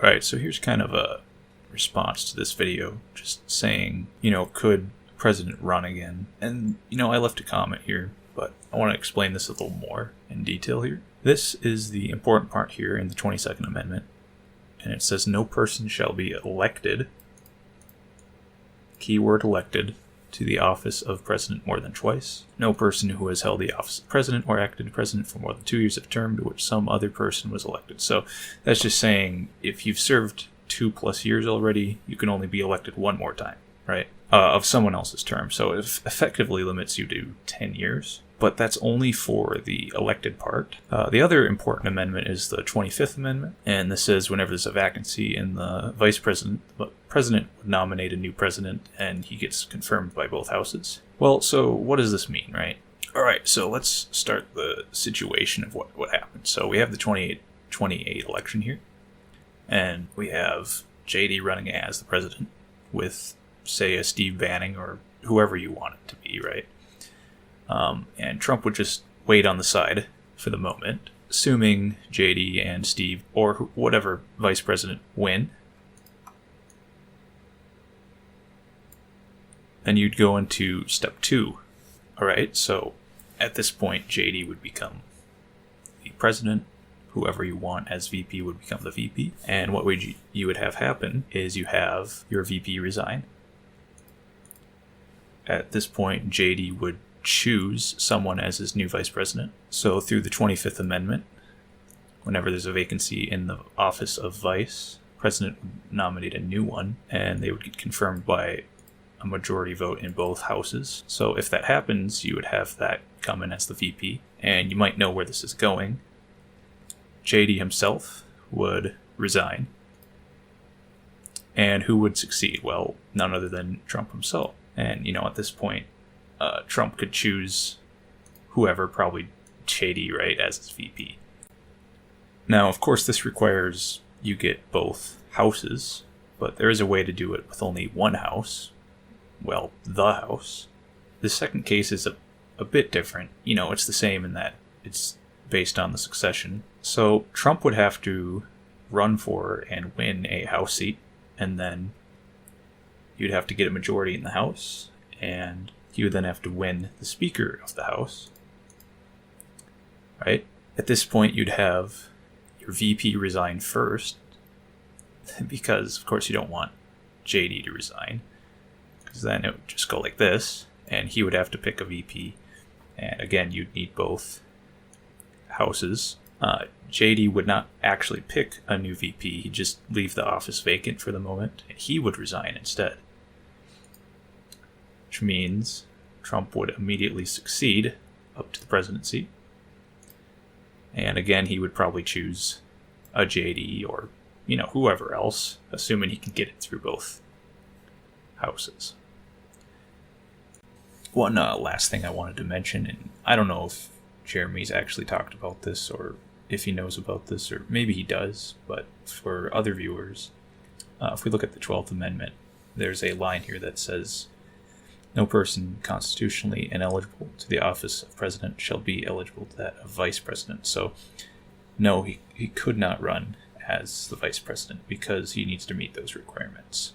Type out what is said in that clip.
Alright, so here's kind of a response to this video, just saying, could president run again? And, I left a comment here, but I want to explain this a little more in detail here. This is the important part here in the 22nd Amendment, and it says no person shall be elected, keyword elected, to the office of president more than twice. No person who has held the office of president or acted president for more than 2 years of term to which some other person was elected. So that's just saying if you've served 2+ years already, you can only be elected one more time, right? Of someone else's term. So it effectively limits you to 10 years. But that's only for the elected part. The other important amendment is the 25th Amendment, and this says whenever there's a vacancy in the vice president, the president would nominate a new president, and he gets confirmed by both houses. Well, so what does this mean, right? All right, so let's start the situation of what happened. So we have the 28 election here, and we have JD running as the president with, say, a Steve Bannon or whoever you want it to be, right? And Trump would just wait on the side for the moment, assuming JD and Steve or whatever vice president win. Then you'd go into step 2. All right, so at this point, JD would become the president. Whoever you want as VP would become the VP. And what you would have happen is you have your VP resign. At this point, JD would choose someone as his new vice president. So through the 25th Amendment, whenever there's a vacancy in the office of vice, president would nominate a new one, and they would get confirmed by a majority vote in both houses. So if that happens, you would have that come in as the VP, and you might know where this is going. JD himself would resign. And who would succeed? Well, none other than Trump himself. And, at this point, Trump could choose whoever, probably JD, right, as his VP. Now, of course, this requires you get both houses, but there is a way to do it with only one house. Well, the house. The second case is a bit different. It's the same in that it's based on the succession. So Trump would have to run for and win a House seat, and then you'd have to get a majority in the House, and he would then have to win the Speaker of the House. Right? At this point, you'd have your VP resign first, because, of course, you don't want JD to resign, because then it would just go like this, and he would have to pick a VP, and again, you'd need both houses. JD would not actually pick a new VP, he'd just leave the office vacant for the moment, and he would resign instead. Which means Trump would immediately succeed up to the presidency. And again, he would probably choose a JD or, whoever else, assuming he can get it through both houses. One last thing I wanted to mention, and I don't know if Jeremy's actually talked about this or if he knows about this, or maybe he does, but for other viewers, if we look at the 12th Amendment, there's a line here that says, no person constitutionally ineligible to the office of president shall be eligible to that of vice president. So, no, he could not run as the vice president because he needs to meet those requirements.